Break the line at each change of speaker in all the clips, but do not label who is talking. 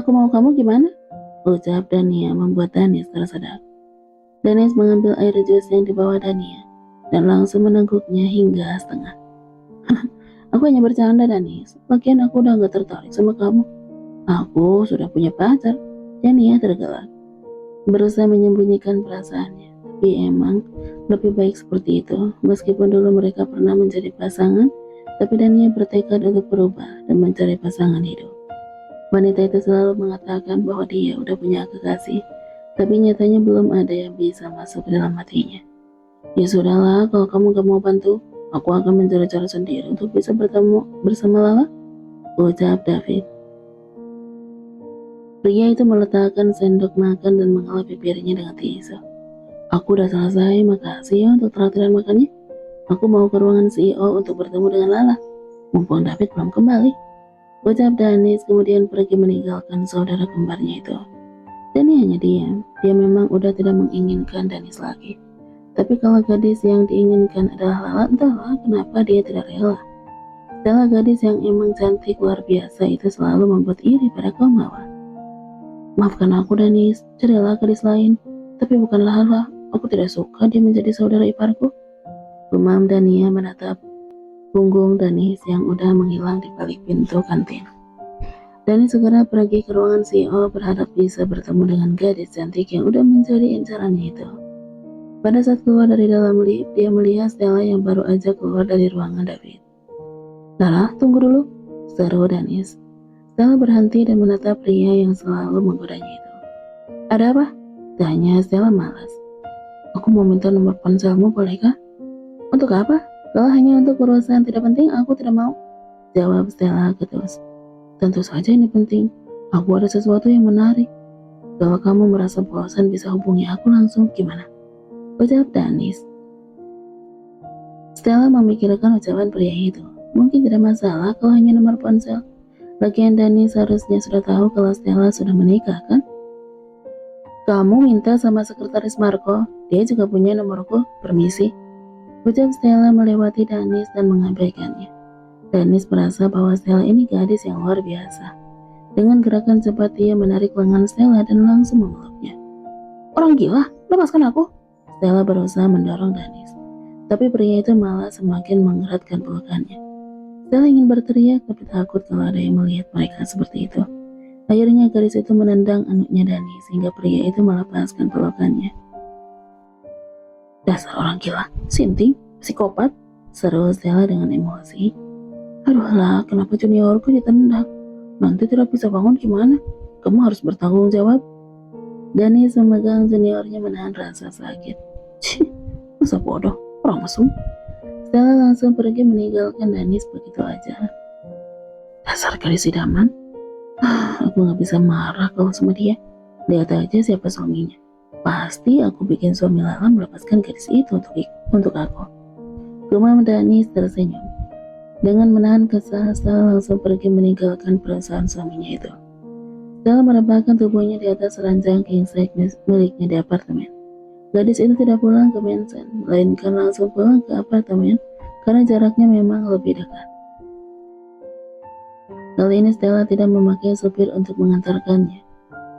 Kalau aku mau kamu gimana? Ucap Dania membuat Danis tersedak. Danis mengambil air jus yang dibawa Dania dan langsung meneguknya hingga setengah. Aku hanya bercanda, Danis. Lagian aku udah gak tertarik sama kamu. Aku sudah punya pacar. Dania tergelak, berusaha menyembunyikan perasaannya. Tapi emang lebih baik seperti itu. Meskipun dulu mereka pernah menjadi pasangan, tapi Dania bertekad untuk berubah dan mencari pasangan hidup. Wanita itu selalu mengatakan bahwa dia udah punya kekasih, tapi nyatanya belum ada yang bisa masuk ke dalam hatinya. Ya sudahlah, kalau kamu gak mau bantu, aku akan mencari cara sendiri untuk bisa bertemu bersama Lala, ucap David. Pria itu meletakkan sendok makan dan mengelap bibirnya dengan tisu. Aku udah selesai, makasih ya untuk traktiran makannya. Aku mau ke ruangan CEO untuk bertemu dengan Lala, mumpung David belum kembali, ucap Danis kemudian pergi meninggalkan saudara kembarnya itu. Dani hanya diam, dia memang udah tidak menginginkan Danis lagi. Tapi kalau gadis yang diinginkan adalah Lala, entahlah kenapa dia tidak rela. Stella, gadis yang emang cantik luar biasa itu, selalu membuat iri pada kaum hawa. Maafkan aku, Danis, carilah gadis lain, tapi bukanlah Lala. Aku tidak suka dia menjadi saudara iparku, gumam Dania menatap punggung Danis yang udah menghilang di balik pintu kantin. Danis segera pergi ke ruangan CEO berharap bisa bertemu dengan gadis cantik yang udah menjadi incarannya itu. Pada saat keluar dari dalam lift, dia melihat Stella yang baru aja keluar dari ruangan David. Lala, tunggu dulu, seru Danis. Stella berhenti dan menatap pria yang selalu menggodanya itu. Ada apa? Tanya Stella malas. Aku mau minta nomor ponselmu, bolehkah? Untuk apa? Kalau hanya untuk urusan tidak penting, aku tidak mau, jawab Stella ketus. Tentu saja ini penting. Aku ada sesuatu yang menarik. Kalau kamu merasa bosan bisa hubungi aku langsung, gimana? Ucap Danis. Stella memikirkan ucapan pria itu. Mungkin tidak masalah kalau hanya nomor ponsel. Lagian Danis seharusnya sudah tahu kalau Stella sudah menikah, kan? Kamu minta sama sekretaris Marco, dia juga punya nomorku, permisi, ucap Stella melewati Danis dan mengabaikannya. Danis merasa bahwa Stella ini gadis yang luar biasa. Dengan gerakan cepat dia menarik lengan Stella dan langsung memeluknya. Orang gila, lepaskan aku. Stella berusaha mendorong Danis, tapi pria itu malah semakin mengeratkan pelukannya. Stella ingin berteriak tapi takut kalau ada yang melihat mereka seperti itu. Akhirnya gadis itu menendang anaknya Danis sehingga pria itu melepaskan pelukannya. Dasar orang gila, sinting, psikopat, seru Stella dengan emosi. Aduhlah, kenapa juniorku ditendang? Nanti tidak bisa bangun gimana? Kamu harus bertanggung jawab. Danis memegang juniornya menahan rasa sakit. Cih, masa bodoh, orang mesum. Stella langsung pergi meninggalkan Danis begitu aja. Dasar gadis idaman. Aku gak bisa marah kalau sama dia. Lihat aja siapa suaminya. Pasti aku bikin suami Lala melepaskan gadis itu untuk aku. Gumam Danis tersenyum. Dengan menahan kesal, Stella langsung pergi meninggalkan perusahaan suaminya itu. Stella merebahkan tubuhnya di atas ranjang king size miliknya di apartemen. Gadis itu tidak pulang ke mansion, melainkan langsung pulang ke apartemen karena jaraknya memang lebih dekat. Kali ini Stella tidak memakai supir untuk mengantarkannya.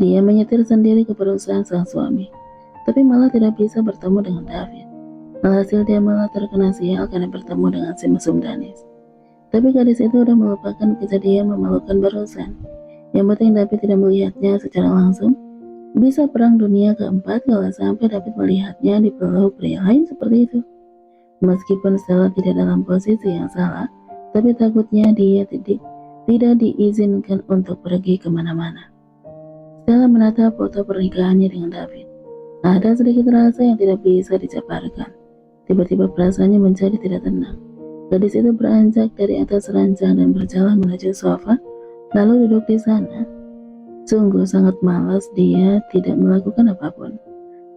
Dia menyetir sendiri ke perusahaan sang suami, tapi malah tidak bisa bertemu dengan David. Alhasil dia malah terkena sial karena bertemu dengan si mesum Danis. Tapi gadis itu udah melupakan kejadian memalukan barusan. Yang penting David tidak melihatnya secara langsung. Bisa perang dunia keempat kalau sampai David melihatnya dipeluk pria lain seperti itu. Meskipun Stella tidak dalam posisi yang salah, tapi takutnya dia tidak diizinkan untuk pergi kemana-mana. Stella menatap foto pernikahannya dengan David. Ada sedikit rasa yang tidak bisa dijabarkan. Tiba-tiba perasaannya menjadi tidak tenang. Gadis itu beranjak dari atas ranjang dan berjalan menuju sofa, lalu duduk di sana. Sungguh sangat malas dia tidak melakukan apapun.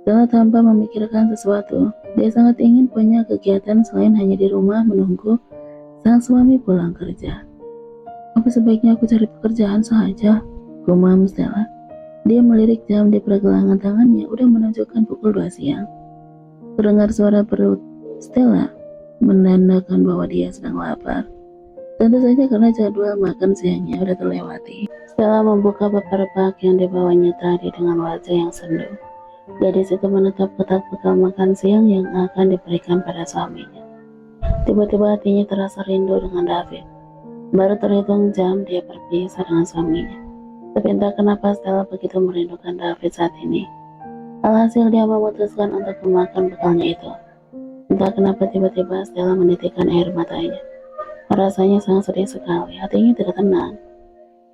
Stella tanpa memikirkan sesuatu, dia sangat ingin punya kegiatan selain hanya di rumah menunggu sang suami pulang kerja. Apa sebaiknya aku cari pekerjaan saja? Gumam Stella. Dia melirik jam di pergelangan tangannya, udah menunjukkan pukul 2 siang. Terdengar suara perut Stella menandakan bahwa dia sedang lapar. Tentu saja karena jadwal makan siangnya udah terlewati. Stella membuka beberapa yang dibawanya tadi dengan wajah yang sendu. Gadis itu menatap kotak bekal makan siang yang akan diberikan pada suaminya. Tiba-tiba hatinya terasa rindu dengan David. Baru terhitung jam dia berpisah dengan suaminya. Tapi entah kenapa Stella begitu merindukan David saat ini. Alhasil dia memutuskan untuk memakan bekalnya itu. Entah kenapa tiba-tiba Stella menitikkan air matanya. Rasanya sangat sedih sekali, hatinya tidak tenang.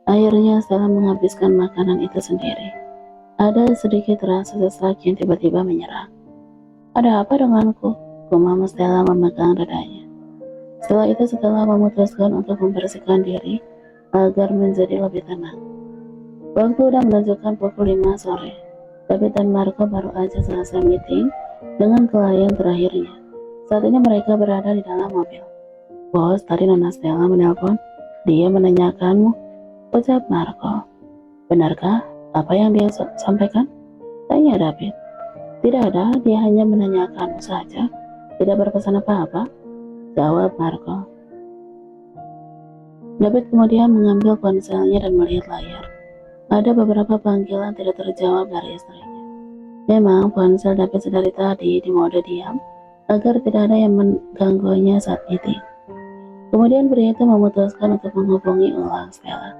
Akhirnya Stella menghabiskan makanan itu sendiri. Ada sedikit rasa sesak yang tiba-tiba menyerang. Ada apa denganku? Gumam Stella memegang dadanya. Setelah itu Stella memutuskan untuk membersihkan diri agar menjadi lebih tenang. Waktu sudah menunjukkan pukul 5 sore. David dan Marco baru aja selesai meeting dengan klien terakhirnya. Saat ini mereka berada di dalam mobil. Bos, tadi Nona Stella menelpon. Dia menanyakanmu, ucap Marco. Benarkah apa yang dia sampaikan? Tanya David. Tidak ada, dia hanya menanyakanmu saja. Tidak berpesan apa-apa, jawab Marco. David kemudian mengambil ponselnya dan melihat layar. Ada beberapa panggilan tidak terjawab dari istrinya. Memang ponsel David sedari tadi di mode diam agar tidak ada yang mengganggunya saat meeting. Kemudian pria itu memutuskan untuk menghubungi ulang Stella.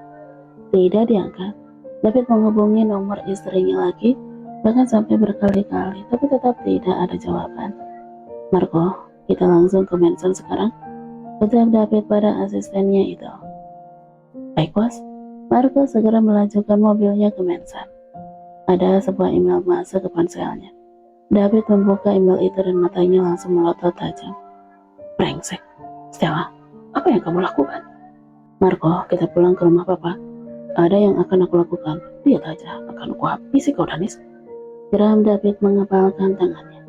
Tidak diangkat. David menghubungi nomor istrinya lagi, bahkan sampai berkali-kali, tapi tetap tidak ada jawaban. Marco, kita langsung ke Manson sekarang, ucap David pada asistennya itu. Baik bos. Marco segera melanjutkan mobilnya ke Manson. Ada sebuah email masuk ke ponselnya. David membuka email itu dan matanya langsung melotot tajam. Brengsek. Stella, apa yang kamu lakukan? Marco, kita pulang ke rumah papa. Ada yang akan aku lakukan. Lihat aja, akan aku habisi kau Danis. Geram David mengepalkan tangannya.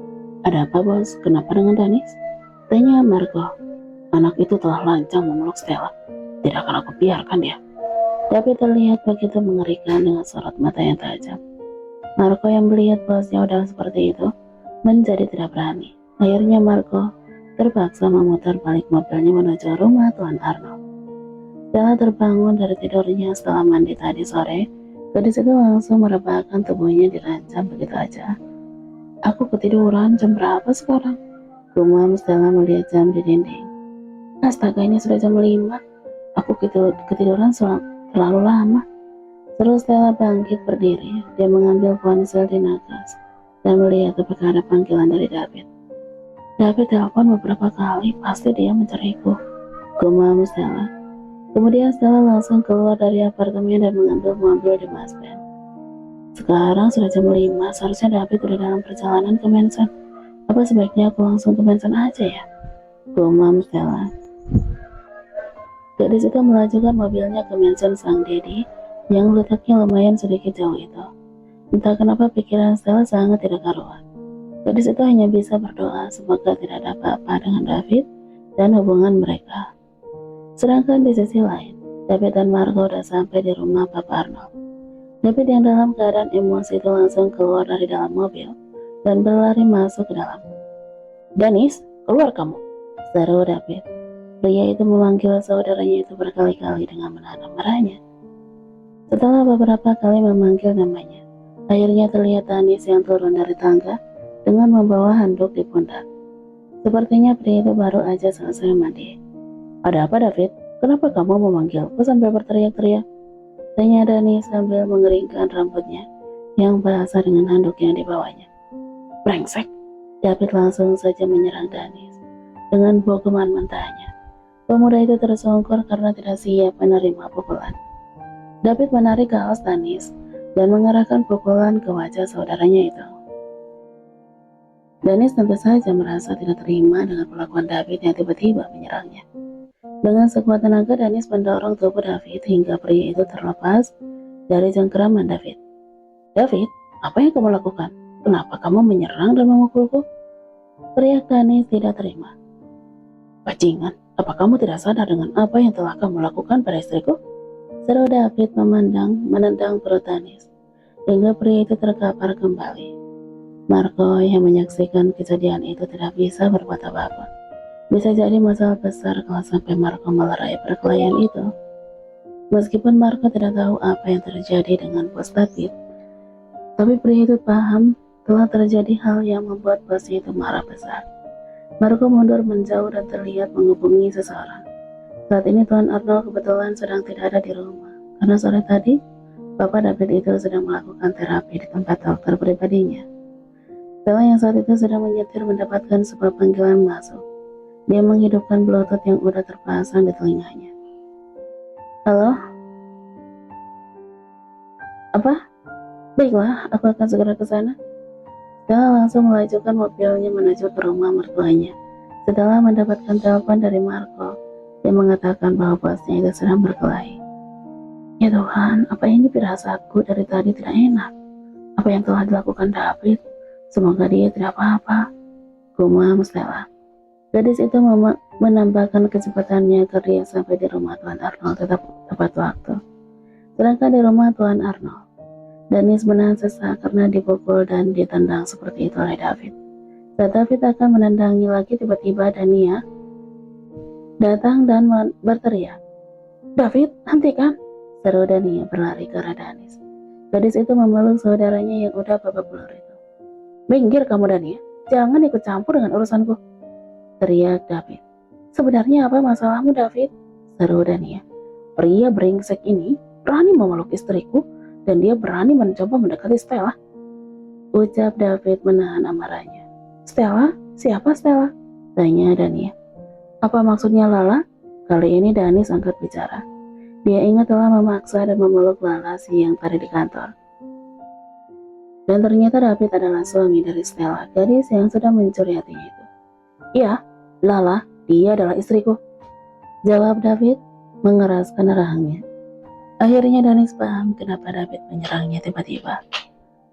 Ada apa bos? Kenapa dengan Danis? Tanya Marco. Anak itu telah lancang memeluk Stella. Tidak akan aku biarkan dia. David terlihat begitu mengerikan dengan sorot mata yang tajam. Marco yang melihat bosnya udah seperti itu menjadi tidak berani. Akhirnya Marco terpaksa memutar balik mobilnya menuju rumah Tuan Arnold. Stella terbangun dari tidurnya setelah mandi tadi sore. Gadis itu langsung merebahkan tubuhnya dirancang begitu aja. Aku ketiduran, jam berapa sekarang? Gumam Stella melihat jam di dinding. Astaga, ini sudah jam 5. Aku ketiduran terlalu lama. Terus Stella bangkit berdiri. Dia mengambil ponsel di nakas dan melihat apakah ada panggilan dari David. David telepon beberapa kali, pasti dia mencariku. Gumam Stella. Kemudian Stella langsung keluar dari apartemen dan mengambil mobil di Masben. Sekarang sudah jam 5, seharusnya David sudah dalam perjalanan ke Manson. Apa sebaiknya aku langsung ke Manson aja ya? Gumam Stella. Gadis itu melajukan mobilnya ke Manson sang Daddy yang letaknya lumayan sedikit jauh itu. Entah kenapa pikiran Stella sangat tidak karuan. Gadis itu hanya bisa berdoa semoga tidak ada apa-apa dengan David dan hubungan mereka. Sedangkan di sisi lain, David dan Marco sudah sampai di rumah Papa Arnold. David yang dalam keadaan emosi itu langsung keluar dari dalam mobil dan berlari masuk ke dalam. Danis, keluar kamu, seru David. Pria itu memanggil saudaranya itu berkali-kali dengan menahan amarahnya. Setelah beberapa kali memanggil namanya, akhirnya terlihat Danis yang turun dari tangga dengan membawa handuk di pundak. Sepertinya pria itu baru aja selesai mandi. Ada apa David? Kenapa kamu memanggilku sambil berteriak-teriak? Tanya Danis sambil mengeringkan rambutnya yang basah dengan handuk yang dibawanya. Brengsek. David langsung saja menyerang Danis dengan bogeman mentahnya. Pemuda itu tersungkur karena tidak siap menerima pukulan. David menarik kaos Danis dan mengarahkan pukulan ke wajah saudaranya itu. Danis tentu saja merasa tidak terima dengan perlakuan David yang tiba-tiba menyerangnya. Dengan sekuat tenaga, Danis mendorong tubuh David hingga pria itu terlepas dari cengkeraman David. David, apa yang kamu lakukan? Kenapa kamu menyerang dan memukulku? Teriak Danis tidak terima. Bajingan, apa kamu tidak sadar dengan apa yang telah kamu lakukan pada istriku? Seru David menendang perut Danis hingga pria itu terkapar kembali. Marco yang menyaksikan kejadian itu tidak bisa berbuat apa-apa. Bisa jadi masalah besar kalau sampai Marco melerai perkelahian itu. Meskipun Marco tidak tahu apa yang terjadi dengan bos David, tapi pria itu paham telah terjadi hal yang membuat bosnya itu marah besar. Marco mundur menjauh dan terlihat menghubungi seseorang. Saat ini Tuan Arnold kebetulan sedang tidak ada di rumah, karena sore tadi Bapak David itu sedang melakukan terapi di tempat dokter pribadinya. Stella yang saat itu sedang menyetir mendapatkan sebuah panggilan masuk. Dia menghidupkan bluetooth yang udah terpasang di telinganya. Halo? Apa? Baiklah, aku akan segera ke sana. Stella langsung melajukan mobilnya menuju ke rumah mertuanya. Setelah mendapatkan telepon dari Marco, dia mengatakan bahwa bosnya itu sedang berkelahi. Ya Tuhan, apa ini firasatku dari tadi tidak enak? Apa yang telah dilakukan David? Semoga dia tidak apa-apa, gumam Stella. Gadis itu menambahkan kecepatannya agar dia sampai di rumah Tuan Arnold tepat waktu. Sedangkan di rumah Tuan Arnold, Dennis menahan sesak karena dipukul dan ditendang seperti itu oleh David. Saat David akan menendangi lagi, tiba-tiba Dania datang dan berteriak, "David, hentikan!" seru Dania berlari ke arah Dennis. Gadis itu memeluk saudaranya yang udah babak belur itu. "Minggir kamu Dania, jangan ikut campur dengan urusanku," teriak David. "Sebenarnya apa masalahmu David?" seru Dania. "Pria brengsek ini berani memeluk istriku dan dia berani mencoba mendekati Stella," ucap David menahan amarahnya. "Stella? Siapa Stella?" tanya Dania. "Apa maksudnya Lala?" Kali ini Dennis angkat bicara. Dia ingat telah memaksa dan memeluk Lala siang tadi di kantor. Dan ternyata David adalah suami dari Stella, gadis yang sudah mencuri hatinya itu. "Iya, Lala, dia adalah istriku," jawab David mengeraskan rahangnya. Akhirnya Dennis paham kenapa David menyerangnya tiba-tiba.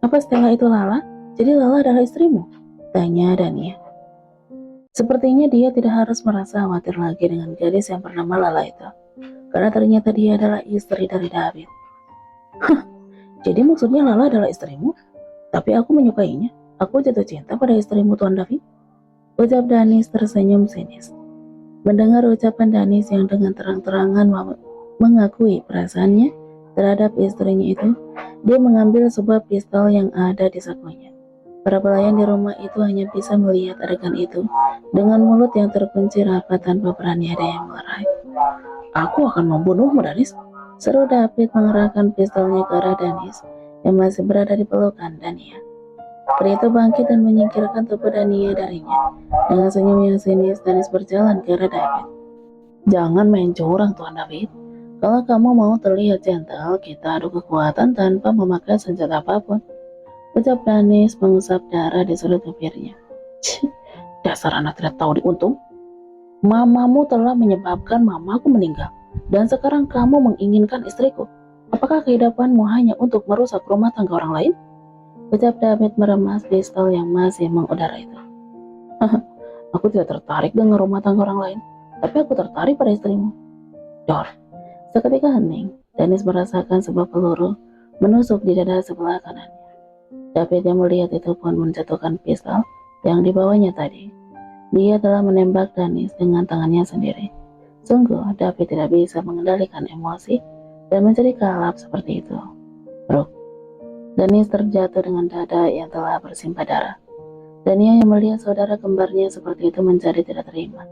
"Apa Stella itu Lala? Jadi Lala adalah istrimu?" tanya Dania. Sepertinya dia tidak harus merasa khawatir lagi dengan gadis yang bernama Lala itu, karena ternyata dia adalah istri dari David. "Hah, jadi maksudnya Lala adalah istrimu? Tapi aku menyukainya. Aku jatuh cinta pada istrimu Tuan David," ucap Dennis tersenyum sinis. Mendengar ucapan Dennis yang dengan terang-terangan mengakui perasaannya terhadap istrinya itu, dia mengambil sebuah pistol yang ada di sakunya. Para pelayan di rumah itu hanya bisa melihat adegan itu dengan mulut yang terkunci rapat tanpa berani ada yang melerai. "Aku akan membunuhmu, Dennis," seru David mengerahkan pistolnya ke arah Dennis yang masih berada di pelukan Dania. Pria itu bangkit dan menyingkirkan tubuh Dania darinya. Dengan senyum yang sinis, Dennis berjalan ke arah David. "Jangan main curang, Tuan David. Kalau kamu mau terlihat gentle, kita adu kekuatan tanpa memakai senjata apapun," ucap Dennis mengusap darah di sudut bibirnya. "Dasar anak tidak tahu diuntung. Mamamu telah menyebabkan mamaku meninggal, dan sekarang kamu menginginkan istriku. Apakah kehidupanmu hanya untuk merusak rumah tangga orang lain?" ucap David meremas pistol yang masih mengudara itu. "Aku tidak tertarik dengan rumah tangga orang lain, tapi aku tertarik pada istrimu, Dor." Seketika hening, Dennis merasakan sebuah peluru menusuk di dada sebelah kanannya. David yang melihat itu pun menjatuhkan pistol yang dibawanya tadi. Dia telah menembak Dennis dengan tangannya sendiri. Sungguh, David tidak bisa mengendalikan emosi dan menjadi kalap seperti itu. Bruk. Dennis terjatuh dengan dada yang telah bersimbah darah. Dania yang melihat saudara kembarnya seperti itu menjadi tidak terima.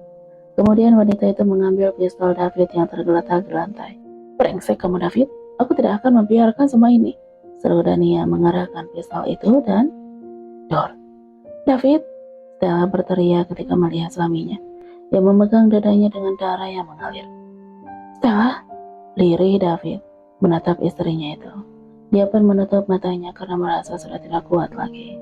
Kemudian wanita itu mengambil pistol David yang tergeletak di lantai. "Brengsek kamu David, aku tidak akan membiarkan semua ini," seru Dania mengarahkan pistol itu dan Dor. "David!" Stella berteriak ketika melihat suaminya yang memegang dadanya dengan darah yang mengalir. "Stella!" Lirih David menatap istrinya itu. Dia pun menutup matanya karena merasa sudah tidak kuat lagi.